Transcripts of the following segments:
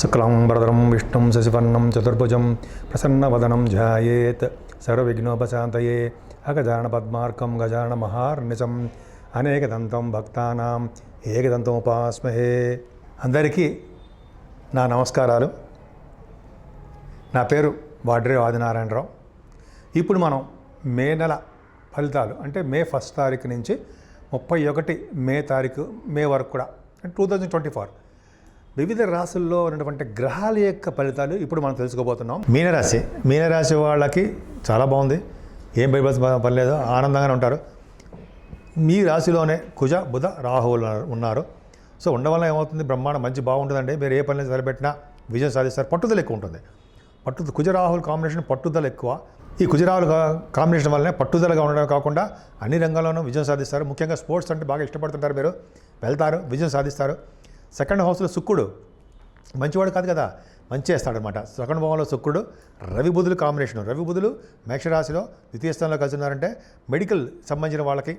శుక్లాంబరధరం విష్ణుం శశివర్ణం చతుర్భుజం ప్రసన్నవదనం ధ్యాయేత్ సర్వవిఘ్నోపశాంతయే అగజానన పద్మార్కం గజానన మహార్నిశం అనేకదంతం భక్తానాం ఏకదంతముపాస్మహే. అందరికీ నా నమస్కారాలు. నా పేరు వాడ్రే ఆదినారాయణరావు. ఇప్పుడు మనం మే నెల ఫలితాలు అంటే మే 1 తారీఖు నుంచి 31 మే వరకు కూడా 2024 వివిధ రాశుల్లో ఉన్నటువంటి గ్రహాల యొక్క ఫలితాలు ఇప్పుడు మనం తెలుసుకోబోతున్నాం. మీనరాశి వాళ్ళకి చాలా బాగుంది, ఏం పని లేదు, ఆనందంగానే ఉంటారు. మీ రాశిలోనే కుజ బుధ రాహువులు ఉన్నారు. సో ఉండడం వల్ల ఏమవుతుంది, బ్రహ్మాండం మంచి బాగుంటుందండి. మీరు ఏ పని సరిపెట్టినా విజయం సాధిస్తారు. పట్టుదల ఎక్కువ ఉంటుంది. కుజ రాహుల్ కాంబినేషన్ పట్టుదల ఎక్కువ. ఈ కుజ రాహుల్ కాంబినేషన్ వల్లనే పట్టుదలగా ఉండడం కాకుండా అన్ని రంగాల్లోనూ విజయం సాధిస్తారు. ముఖ్యంగా స్పోర్ట్స్ అంటే బాగా ఇష్టపడుతుంటారు, మీరు వెళ్తారు, విజయం సాధిస్తారు. సెకండ్ హౌస్లో శుక్రుడు మంచివాడు కాదు కదా, మంచి చేస్తాడనమాట. సెకండ్ భావంలో శుక్రుడు రవి బుధులు కాంబినేషన్. రవి బుధులు మేషరాశిలో ద్వితీయ స్థానంలో కలిసి ఉన్నారంటే మెడికల్ సంబంధించిన వాళ్ళకి,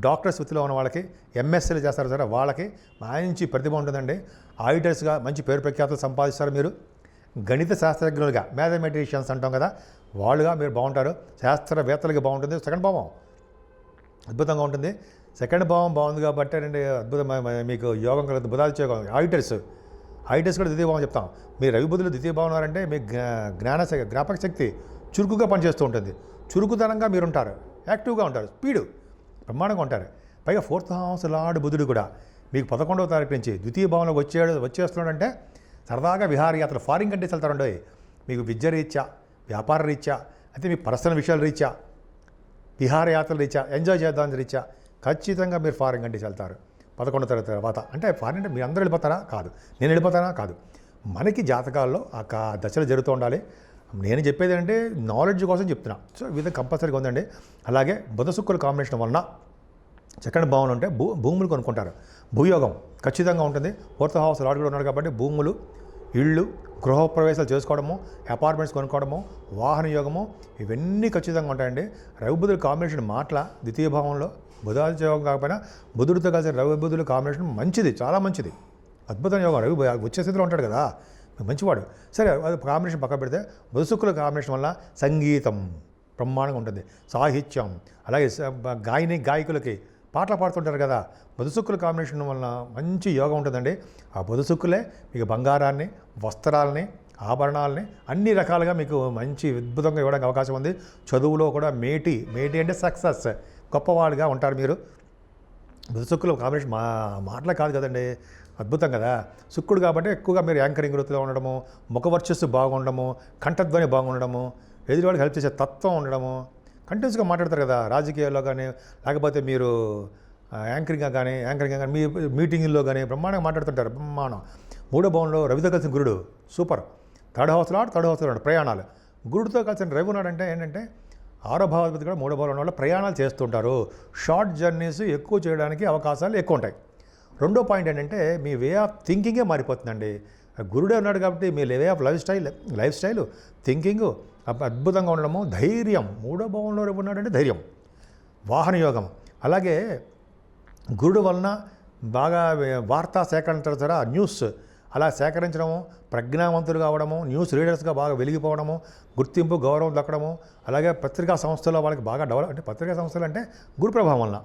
డాక్టర్స్ వృత్తిలో ఉన్న వాళ్ళకి, ఎంఎస్సీలు చేస్తారు సరే వాళ్ళకి మంచి ప్రతిభ ఉంటుందండి. ఆడిటర్స్గా మంచి పేరు ప్రఖ్యాతులు సంపాదిస్తారు. మీరు గణిత శాస్త్రజ్ఞులుగా, మ్యాథమెటిషియన్స్ అంటాం కదా, వాళ్ళుగా మీరు బాగుంటారు. శాస్త్రవేత్తలకి బాగుంటుంది. సెకండ్ భావం అద్భుతంగా ఉంటుంది. సెకండ్ భావం బాగుంది కాబట్టి అండి అద్భుతమైన మీకు యోగం కలుగుతుంది. బుధాదిత్య యోగం. ఆడిటర్స్ కూడా ద్వితీయ భావం చెప్తాం. మీరు రవి బుధులు ద్వితీయ భావం ఉన్నారంటే మీ జ్ఞాపక శక్తి చురుకుగా పనిచేస్తూ ఉంటుంది. చురుకుదనంగా మీరు ఉంటారు, యాక్టివ్గా ఉంటారు, స్పీడు బ్రహ్మాండంగా ఉంటారు. పైగా 4th హౌస్ లార్డ్ బుధుడు కూడా మీకు 11వ తారీఖు నుంచి ద్వితీయ భావంలో వచ్చేస్తున్నాడంటే సరదాగా విహారయాత్రలు, ఫారిన్ కంట్రీస్ వెళ్తారండి. మీకు విద్య రీత్యా, వ్యాపార రీత్యా, అయితే మీ పర్సనల్ విషయాల రీత్యా, విహారయాత్రల రీత్యా, ఎంజాయ్ చేద్దామని రీత్యా ఖచ్చితంగా మీరు ఫారిన్ కంట్రీస్ వెళ్తారు 11వ తరగతి తర్వాత. అంటే ఫారిన్ అంటే మీరు అందరూ వెళ్ళిపోతారా? కాదు. నేను వెళ్ళిపోతానా? కాదు. మనకి జాతకాల్లో ఆ దశలు జరుగుతూ ఉండాలి. నేను చెప్పేది అంటే నాలెడ్జ్ కోసం చెప్తున్నా. సో ఈ విధంగా కంపల్సరీగా ఉందండి. అలాగే బుధ శుక్రుల కాంబినేషన్ వలన సెకండ్ భావన ఉంటే భూములు కొనుక్కుంటారు. భూయోగం ఖచ్చితంగా ఉంటుంది. 4th హౌస్ లార్డ్ కూడా ఉన్నాడు కాబట్టి భూములు, ఇళ్ళు, గృహప్రవేశాలు చేసుకోవడము, అపార్ట్మెంట్స్ కొనుక్కోవడము, వాహన యోగము ఇవన్నీ ఖచ్చితంగా ఉంటాయండి. రవి బుధుల కాంబినేషన్ మాటల ద్వితీయ భావంలో బుధాదిత్య యోగం కాకపోయినా బుధుడితో కలిసి రవి బుధుల కాంబినేషన్ మంచిది, చాలా మంచిది, అద్భుతం యోగం. రవి వచ్చే స్థితిలో ఉంటాడు కదా, మంచివాడు. సరే అది కాంబినేషన్ పక్క పెడితే బుధ శుక్రుల కాంబినేషన్ వల్ల సంగీతం బ్రహ్మాండంగా ఉంటుంది. సాహిత్యం, అలాగే గాయకులకి పాటలు పాడుతుంటారు కదా, బుధ శుక్రుల కాంబినేషన్ వలన మంచి యోగం ఉంటుందండి. ఆ బుధ శుక్రులే మీకు బంగారాన్ని, వస్త్రాలని, ఆభరణాలని అన్ని రకాలుగా మీకు మంచి అద్భుతంగా ఇవ్వడానికి అవకాశం ఉంది. చదువులో కూడా మేటి అంటే సక్సెస్, గొప్పవాళ్ళుగా ఉంటారు మీరు. బుధ శుక్రుల కాంబినేషన్ మాటలే కాదు కదండి, అద్భుతం కదా. శుక్రుడు కాబట్టి ఎక్కువగా మీరు యాంకరింగ్ వృత్తిలో ఉండడము, ముఖవర్చస్సు బాగుండడము, కంఠధ్వని బాగుండడము, ఎదుటివాళ్ళకి హెల్ప్ చేసే తత్వం ఉండడము, కంటిన్యూస్గా మాట్లాడతారు కదా రాజకీయాల్లో కానీ, లేకపోతే మీరు యాంకరింగ్గా కానీ మీ మీటింగుల్లో కానీ బ్రహ్మాండంగా మాట్లాడుతుంటారు. బ్రహ్మాండం. 3వ భావంలో రవితో కలిసిన గురుడు సూపర్. థర్డ్ హౌస్ ప్రయాణాలు. గురుడితో కలిసిన రవి ఉన్నాడంటే ఏంటంటే 6వ భావాధిపతి కూడా 3వ భావంలో వల్ల ప్రయాణాలు చేస్తుంటారు. షార్ట్ జర్నీస్ ఎక్కువ చేయడానికి అవకాశాలు ఎక్కువ ఉంటాయి. 2వ పాయింట్ ఏంటంటే మీ వే ఆఫ్ థింకింగే మారిపోతుందండి. గురుడే ఉన్నాడు కాబట్టి మీ way of life style thinking అద్భుతంగా ఉండడము. ధైర్యం, 3వ భావంలో ఉన్నాడంటే ధైర్యం. వాహన యోగం. అలాగే గురుడు వలన బాగా వార్తా సేకరణ ద్వారా న్యూస్ అలా సేకరించడము, ప్రజ్ఞావంతులు కావడము, న్యూస్ రీడర్స్గా బాగా వెలిగిపోవడము, గుర్తింపు, గౌరవం దక్కడము. అలాగే పత్రికా సంస్థల్లో వాళ్ళకి బాగా అంటే పత్రికా సంస్థలు అంటే గురు ప్రభావం వలన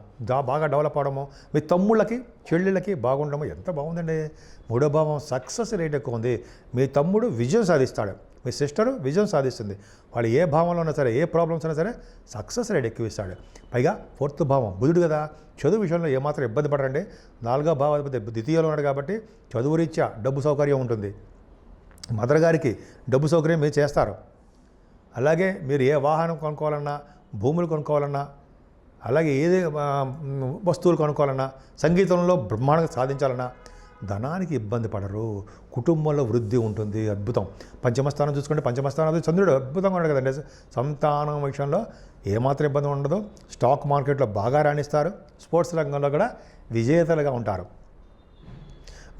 బాగా డెవలప్ అవడము, మీ తమ్ముళ్ళకి చెల్లెళ్ళకి బాగుండడము. ఎంత బాగుందండి. 3వ భావం సక్సెస్ రేట్ ఎక్కువ ఉంది. మీ తమ్ముడు విజయం సాధిస్తాడు, మీ సిస్టరు విజయం సాధిస్తుంది. వాళ్ళు ఏ భావంలో ఉన్నా సరే, ఏ ప్రాబ్లమ్స్ అయినా సరే సక్సెస్ రేట్ ఎక్కువ ఇస్తాడు. పైగా 4th భావం బుధుడు కదా, చదువు విషయంలో ఏమాత్రం ఇబ్బంది పడరండి. 4వ భావాధిపతి ద్వితీయంలో ఉన్నాడు కాబట్టి చదువు రీత్యా డబ్బు సౌకర్యం ఉంటుంది. మదర్ గారికి డబ్బు సౌకర్యం మీరు చేస్తారు. అలాగే మీరు ఏ వాహనం కొనుక్కోవాలన్నా, భూములు కొనుక్కోవాలన్నా, అలాగే ఏదే వస్తువులు కొనుక్కోవాలన్నా, సంగీతంలో బ్రహ్మాండంగా సాధించాలన్నా ధనానికి ఇబ్బంది పడరు. కుటుంబంలో వృద్ధి ఉంటుంది. అద్భుతం. పంచమస్థానం చూసుకుంటే పంచమస్థానం చంద్రుడు అద్భుతంగా ఉన్నాడు కదండి. సంతానం విషయంలో ఏమాత్రం ఇబ్బంది ఉండదు. స్టాక్ మార్కెట్లో బాగా రాణిస్తారు. స్పోర్ట్స్ రంగంలో కూడా విజేతలుగా ఉంటారు.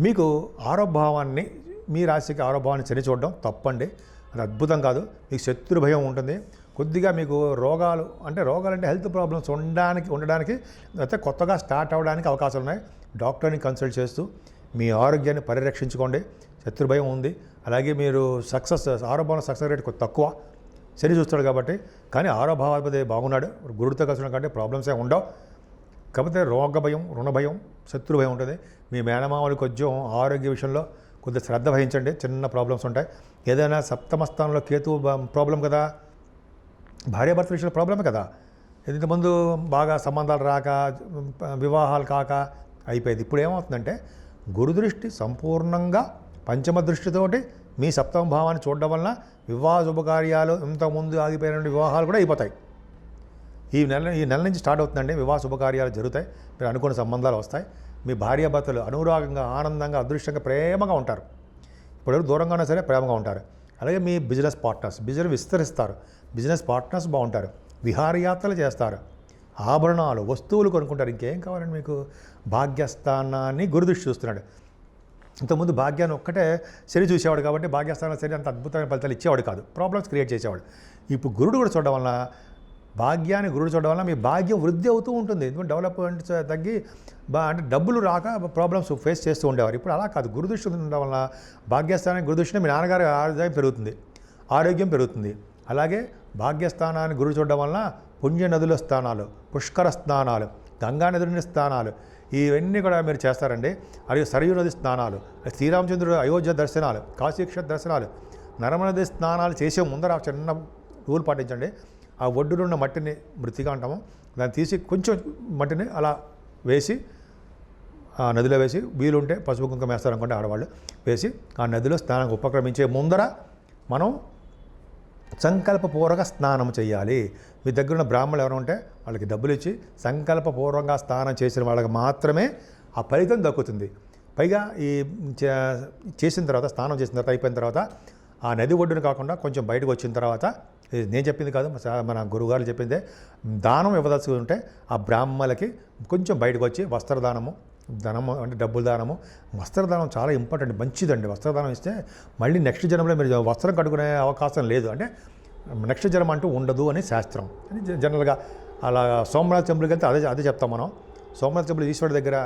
మీకు 6వ భావాన్ని, మీ రాశికి 6వ భావాన్ని శని చూడడం తప్పండి, అది అద్భుతం కాదు. మీకు శత్రు భయం ఉంటుంది. కొద్దిగా మీకు రోగాలు అంటే హెల్త్ ప్రాబ్లమ్స్ ఉండడానికి అయితే కొత్తగా స్టార్ట్ అవ్వడానికి అవకాశాలు ఉన్నాయి. డాక్టర్ని కన్సల్ట్ చేస్తూ మీ ఆరోగ్యాన్ని పరిరక్షించుకోండి. శత్రుభయం ఉంది. అలాగే మీరు సక్సెస్ 6వ భావం సక్సెస్ రేట్ కొంచెం తక్కువ, శని చూస్తాడు కాబట్టి. కానీ 6వ భావాధిపతి బాగున్నాడు, గురుడితో కలిసి కంటే ప్రాబ్లమ్స్ ఏమి ఉండవు. కాకపోతే రోగ భయం, రుణ భయం, శత్రు భయం ఉంటుంది. మీ మేనమామలు కొంచెం ఆరోగ్య విషయంలో కొద్దిగా శ్రద్ధ వహించండి, చిన్న ప్రాబ్లమ్స్ ఉంటాయి. ఏదైనా సప్తమ స్థానంలో కేతు ప్రాబ్లం కదా, భార్యాభర్త విషయంలో ప్రాబ్లమే కదా. ఇంతకుముందు బాగా సంబంధాలు రాక, వివాహాలు కాక అయిపోయేది. ఇప్పుడు ఏమవుతుందంటే గురుదృష్టి సంపూర్ణంగా పంచమ దృష్టితోటి మీ సప్తమ భావాన్ని చూడడం వలన వివాహ శుభకార్యాలు, ఇంతకుముందు ఆగిపోయిన వివాహాలు కూడా అయిపోతాయి. ఈ నెల నుంచి స్టార్ట్ అవుతుందండి. వివాహ శుభకార్యాలు జరుగుతాయి, మీరు అనుకున్న సంబంధాలు వస్తాయి. మీ భార్యాభర్తలు అనురాగంగా, ఆనందంగా, అదృష్టంగా, ప్రేమగా ఉంటారు. ఇప్పుడు దూరంగా ఉన్నా సరే ప్రేమగా ఉంటారు. అలాగే మీ బిజినెస్ పార్ట్నర్స్ బిజినెస్ విస్తరిస్తారు, బిజినెస్ పార్ట్నర్స్ బాగుంటారు, విహారయాత్రలు చేస్తారు, ఆభరణాలు, వస్తువులు కొనుక్కుంటారు. ఇంకేం కావాలండి మీకు? భాగ్యస్థానాన్ని గురుదృష్టి చూస్తున్నాడు. ఇంతకుముందు భాగ్యాన్ని ఒక్కటే శని చూసేవాడు కాబట్టి భాగ్యస్థానం శని అంత అద్భుతమైన ఫలితాలు ఇచ్చేవాడు కాదు, ప్రాబ్లమ్స్ క్రియేట్ చేసేవాడు. ఇప్పుడు గురుడు కూడా చూడడం వల్ల, భాగ్యాన్ని గురుడు చూడడం వల్ల మీ భాగ్యం వృద్ధి అవుతూ ఉంటుంది. ఎందుకంటే డెవలప్మెంట్ తగ్గి అంటే డబ్బులు రాక ప్రాబ్లమ్స్ ఫేస్ చేస్తూ ఉండేవారు. ఇప్పుడు అలా కాదు, గురుదృష్టి ఉండడం వల్ల భాగ్యస్థానానికి గురుదృష్టిని మీ నాన్నగారి ఆదాయం పెరుగుతుంది, ఆరోగ్యం పెరుగుతుంది. అలాగే భాగ్యస్థానాన్ని గురుడు చూడడం వలన పుణ్య నదుల స్థానాలు, పుష్కర స్నానాలు, గంగా నది స్థానాలు, ఇవన్నీ కూడా మీరు చేస్తారండి. మరియు సరయూ నది స్నానాలు, శ్రీరామచంద్రుడు అయోధ్య దర్శనాలు, కాశీక్షేత్ర దర్శనాలు, నర్మనది స్నానాలు చేసే ముందర చిన్న రూల్ పాటించండి. ఆ ఒడ్డునున్న మట్టిని మృతిగా అంటాము, దాన్ని తీసి కొంచెం మట్టిని అలా వేసి ఆ నదిలో వేసి, వీలుంటే పసుపు కుంకుమ వేస్తారనుకోండి ఆడవాళ్ళు, వేసి ఆ నదిలో స్నానం ఉపక్రమించే ముందర మనం సంకల్పపూర్వక స్నానం చేయాలి. మీ దగ్గర ఉన్న బ్రాహ్మణులు ఎవరు ఉంటే వాళ్ళకి డబ్బులు ఇచ్చి సంకల్పపూర్వకంగా స్నానం చేసిన వాళ్ళకి మాత్రమే ఆ ఫలితం దక్కుతుంది. పైగా ఈ చేసిన తర్వాత, స్నానం చేసిన తర్వాత, అయిపోయిన తర్వాత ఆ నది ఒడ్డును కాకుండా కొంచెం బయటకు వచ్చిన తర్వాత, నేను చెప్పింది కాదు, మన గురువుగారు చెప్పిందే, దానం ఇవ్వదలుచు ఉంటే ఆ బ్రాహ్మణులకి కొంచెం బయటకు వచ్చి వస్త్రదానము, ధనము అంటే డబ్బుల దానము, వస్త్రదానం చాలా ఇంపార్టెంట్, మంచిదండి. వస్త్రదానం ఇస్తే మళ్ళీ నెక్స్ట్ జన్మలో మీరు వస్త్రం కట్టుకునే అవకాశం లేదు, అంటే నెక్స్ట్ జన్మ అంటూ ఉండదు అని శాస్త్రం. అని జనరల్గా అలా సోమనాథ్ టెంపుల్కి వెళ్తే అదే చెప్తాం మనం. సోమనాథ్ టెంపుల్ ఈశ్వరుడి దగ్గర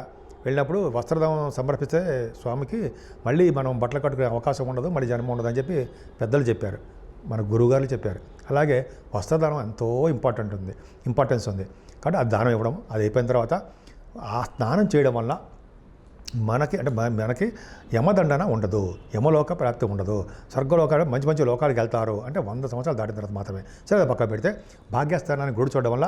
వెళ్ళినప్పుడు వస్త్రదానం సమర్పిస్తే స్వామికి మళ్ళీ మనం బట్టలు కట్టుకునే అవకాశం ఉండదు, మళ్ళీ జన్మ ఉండదు అని చెప్పి పెద్దలు చెప్పారు, మన గురువుగారు చెప్పారు. అలాగే వస్త్రదానం ఎంతో ఇంపార్టెన్స్ ఉంది. కాబట్టి ఆ దానం ఇవ్వడం, అది అయిపోయిన తర్వాత ఆ స్నానం చేయడం వల్ల మనకి యమదండన ఉండదు, యమలోక ప్రాప్తి ఉండదు, స్వర్గలోకాలు మంచి లోకాలకు వెళ్తారు. అంటే 100 సంవత్సరాలు దాటిన తర్వాత మాత్రమే. సరే పక్కన పెడితే భాగ్యస్థానాన్ని గుడి చూడడం వల్ల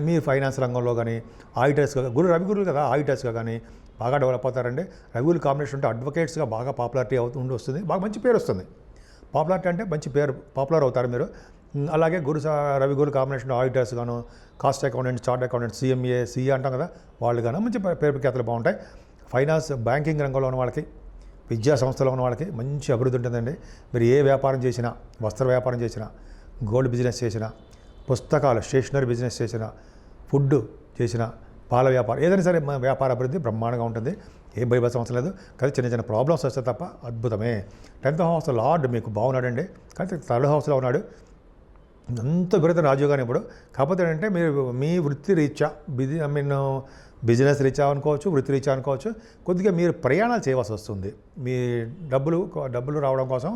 మీ ఫైనాన్స్ రంగంలో కానీ, ఆడిటర్స్గా, రవి గురువులు కదా, ఆడిటర్స్గా కానీ బాగా డెవలప్ అవుతారండి. రవిగురు కాంబినేషన్ ఉంటే అడ్వకేట్స్గా బాగా పాపులారిటీ వస్తుంది, బాగా మంచి పేరు వస్తుంది. పాపులారిటీ అంటే మంచి పేరు, పాపులర్ అవుతారు మీరు. అలాగే రవి గురు కాంబినేషన్ ఆడిటర్స్ గాను, cost accountant, chart accountant, CA అంటాం కదా, వాళ్ళు కానీ మంచి పేరు ప్రఖ్యాతలు బాగుంటాయి. ఫైనాన్స్, బ్యాంకింగ్ రంగంలో ఉన్న వాళ్ళకి, విద్యా సంస్థలో ఉన్న వాళ్ళకి మంచి అభివృద్ధి ఉంటుందండి. మీరు ఏ వ్యాపారం చేసినా, వస్త్ర వ్యాపారం చేసినా, గోల్డ్ బిజినెస్ చేసినా, పుస్తకాలు, స్టేషనరీ బిజినెస్ చేసినా, ఫుడ్ చేసినా, పాల వ్యాపారం, ఏదైనా సరే వ్యాపార అభివృద్ధి బ్రహ్మాండంగా ఉంటుంది. ఏం భయపడే అవసరం లేదు. కానీ చిన్న ప్రాబ్లమ్స్ వస్తే తప్ప అద్భుతమే. 10th హౌస్ లార్డ్ మీకు బాగున్నాడండి, కానీ 3rd హౌస్లో ఉన్నాడు. అంత విపరీత రాజయోగాన్ని ఇప్పుడు. కాకపోతే ఏంటంటే మీరు మీ వృత్తి రీత్యా బిజినెస్ రీత్యా అనుకోవచ్చు, వృత్తి రీత్యా అనుకోవచ్చు, కొద్దిగా మీరు ప్రయాణాలు చేయవలసి వస్తుంది. మీ డబ్బులు రావడం కోసం,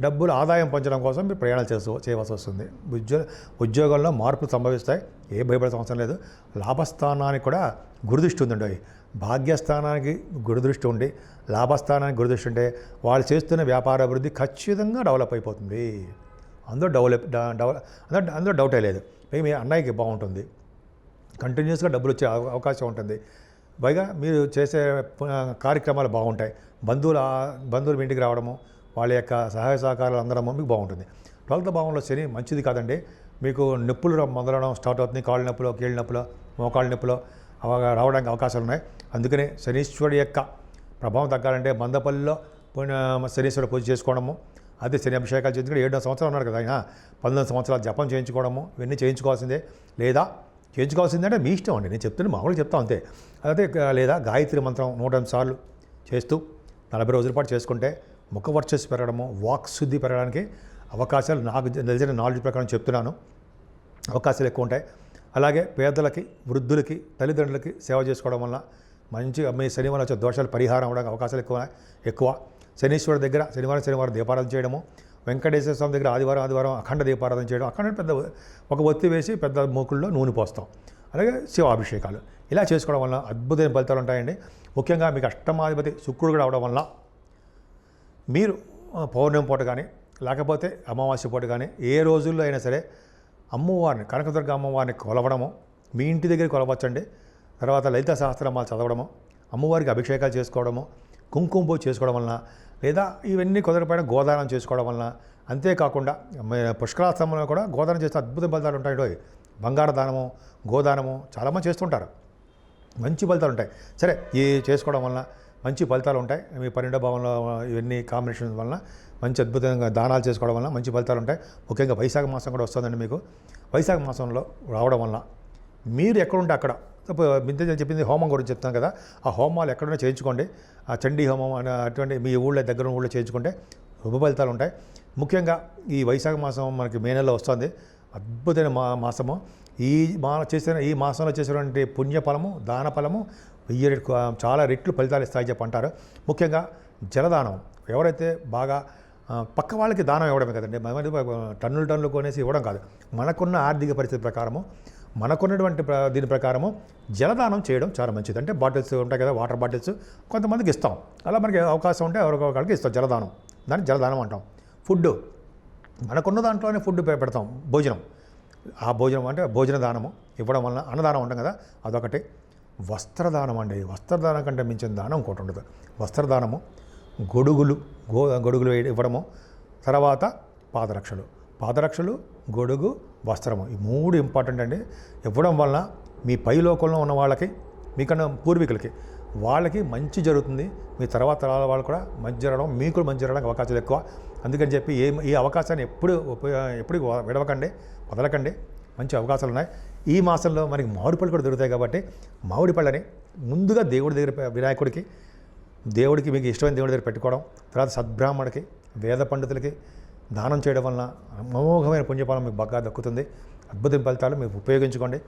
డబ్బులు ఆదాయం పొందడం కోసం మీరు ప్రయాణాలు చేయవలసి వస్తుంది. ఉద్యోగంలో మార్పులు సంభవిస్తాయి, ఏ భయపడే అవసరం లేదు. లాభస్థానానికి కూడా గురుదృష్టి ఉందండి. భాగ్యస్థానానికి గురుదృష్టి ఉండి, లాభస్థానానికి గురుదృష్టి ఉంటే వాళ్ళు చేస్తున్న వ్యాపార అభివృద్ధి ఖచ్చితంగా డెవలప్ అయిపోతుంది. అందులో డౌటే లేదు. మీ అన్నయ్యకి బాగుంటుంది, కంటిన్యూస్గా డబ్బులు వచ్చే అవకాశం ఉంటుంది. పైగా మీరు చేసే కార్యక్రమాలు బాగుంటాయి. బంధువులు మీ ఇంటికి రావడము, వాళ్ళ యొక్క సహాయ సహకారాలు అందడము మీకు బాగుంటుంది. 12th భావంలో శని మంచిది కాదండి. మీకు నొప్పులు మొదలవడం స్టార్ట్ అవుతుంది. కాళ్ళ నొప్పులో, కీళ్ళ నొప్పులో, మోకాళ్ళ నొప్పులో రావడానికి అవకాశాలు ఉన్నాయి. అందుకనే శనీశ్వరుడి యొక్క ప్రభావం తగ్గాలంటే మందపల్లిలో శనీశ్వరుడు పూజ చేసుకోవడము, అదే శని అభిషేకాలు చేయించుకుని 7 సంవత్సరాలు ఉన్నారు కదా ఆయన, 19 సంవత్సరాలు జపం చేయించుకోవడము, ఇవన్నీ చేయించుకోవాల్సిందే. లేదా చేయించుకోవాల్సిందంటే మీ ఇష్టం అండి, నేను చెప్తున్నా, మామూలుగా చెప్తాను అంతే. అదే లేదా గాయత్రి మంత్రం 108 సార్లు చేస్తూ 40 రోజుల పాటు చేసుకుంటే ముఖ వర్చస్సు పెరగడము, వాక్ శుద్ధి పెరగడానికి అవకాశాలు, నాకు తెలిసిన నాలెడ్జ్ ప్రకారం చెప్తున్నాను, అవకాశాలు ఎక్కువ ఉంటాయి. అలాగే పేదలకి, వృద్ధులకి, తల్లిదండ్రులకి సేవ చేసుకోవడం వల్ల మంచిగా మీ శని వల్ల వచ్చే దోషాలు పరిహారం అవ్వడానికి అవకాశాలు ఎక్కువ. శనీశ్వరుడి దగ్గర శనివారం దీపారాధన చేయడము, వెంకటేశ్వర స్వామి దగ్గర ఆదివారం అఖండ దీపారాధన చేయడం, అఖండ పెద్ద ఒక ఒత్తి వేసి పెద్ద మూకుల్లో నూనె పోస్తాం. అలాగే శివాభిషేకాలు ఇలా చేసుకోవడం వల్ల అద్భుతమైన ఫలితాలు ఉంటాయండి. ముఖ్యంగా మీకు అష్టమాధిపతి శుక్రుడు కూడా అవడం వల్ల మీరు పౌర్ణమి పూట కానీ లేకపోతే అమావాస్య పూట కానీ ఏ రోజుల్లో అయినా సరే అమ్మవారిని కనకదుర్గ అమ్మవారిని కొలవడము, మీ ఇంటి దగ్గర కొలవచ్చండి. తర్వాత లలిత సహస్రనామాలు చదవడము, అమ్మవారికి అభిషేకాలు చేసుకోవడము, కుంకుమ పూజ చేసుకోవడం వలన, లేదా ఇవన్నీ కుదరపైన గోదానం చేసుకోవడం వలన, అంతేకాకుండా పుష్కరాశ్రమంలో కూడా గోదానం చేస్తే అద్భుత ఫలితాలు ఉంటాయి. బంగారు దానము, గోదానము చాలామంది చేస్తుంటారు, మంచి ఫలితాలు ఉంటాయి. సరే, ఈ చేసుకోవడం వలన మంచి ఫలితాలు ఉంటాయి. మీ 12వ భావంలో ఇవన్నీ కాంబినేషన్ వలన మంచి అద్భుతంగా దానాలు చేసుకోవడం వలన మంచి ఫలితాలు ఉంటాయి. ముఖ్యంగా వైశాఖ మాసం కూడా వస్తుందండి మీకు. వైశాఖ మాసంలో రావడం వలన మీరు ఎక్కడుంటే అక్కడ, మింతే చెప్పింది హోమం గురించి చెప్తాను కదా, ఆ హోమాలు ఎక్కడైనా చేయించుకోండి. ఆ చండీ హోమం అటువంటి మీ ఊళ్ళో దగ్గర ఊళ్ళో చేయించుకుంటే శుభ ఫలితాలు ఉంటాయి. ముఖ్యంగా ఈ వైశాఖ మాసం మనకి మే నెలలో వస్తుంది, అద్భుతమైన మాసము. ఈ మాసంలో చేసినటువంటి పుణ్యఫలము, దాన ఫలము 1000 రెట్లు, చాలా రెట్లు ఫలితాలు ఇస్తాయని చెప్పి అంటారు. ముఖ్యంగా జలదానం, ఎవరైతే బాగా పక్క వాళ్ళకి దానం ఇవ్వడమే కదండి, టన్నులు కొనేసి ఇవ్వడం కాదు. మనకున్న ఆర్థిక పరిస్థితి ప్రకారము, మనకున్నటువంటి దీని ప్రకారము జలదానం చేయడం చాలా మంచిది. అంటే బాటిల్స్ ఉంటాయి కదా, వాటర్ బాటిల్స్ కొంతమందికి ఇస్తాం. అలా మనకి అవకాశం ఉంటే ఎవరికొకరికి ఇస్తాం జలదానం, దాన్ని జలదానం అంటాం. ఫుడ్ మనకున్న దాంట్లోనే ఫుడ్ పెడతాం, భోజనం. ఆ భోజనం అంటే భోజన దానము ఇవ్వడం వలన, అన్నదానం ఉంటాం కదా, అదొకటి. వస్త్రదానం అండి, వస్త్రదానం కంటే మించిన దానం ఇంకోటి ఉండదు. వస్త్రదానము, గొడుగులు ఇవ్వడము, తర్వాత పాదరక్షలు, గొడుగు, వస్త్రము, ఈ 3 ఇంపార్టెంట్ అండి. ఇవ్వడం వలన మీ పైలోకంలో ఉన్న వాళ్ళకి, మీకన్నా పూర్వీకులకి, వాళ్ళకి మంచి జరుగుతుంది. మీ తర్వాత తరాల వాళ్ళు కూడా మంచి జరగడం, మీకు మంచి జరగడానికి అవకాశాలు ఎక్కువ. అందుకని చెప్పి ఈ అవకాశాన్ని ఎప్పుడు విడవకండి, వదలకండి. మంచి అవకాశాలు ఉన్నాయి. ఈ మాసంలో మనకి మామిడి పళ్ళు కూడా దొరుకుతాయి కాబట్టి మామిడి పళ్ళని ముందుగా దేవుడి దగ్గర, వినాయకుడికి, దేవుడికి మీకు ఇష్టమైన దేవుడి దగ్గర పెట్టుకోవడం, తర్వాత సద్బ్రాహ్మణుడికి, వేద పండితులకి దానం చేయడం వలన అమోఘమైన పుణ్యఫలం మీకు బాగా దక్కుతుంది. అద్భుతమైన ఫలితాలు మీకు ఉపయోగించుకోండి.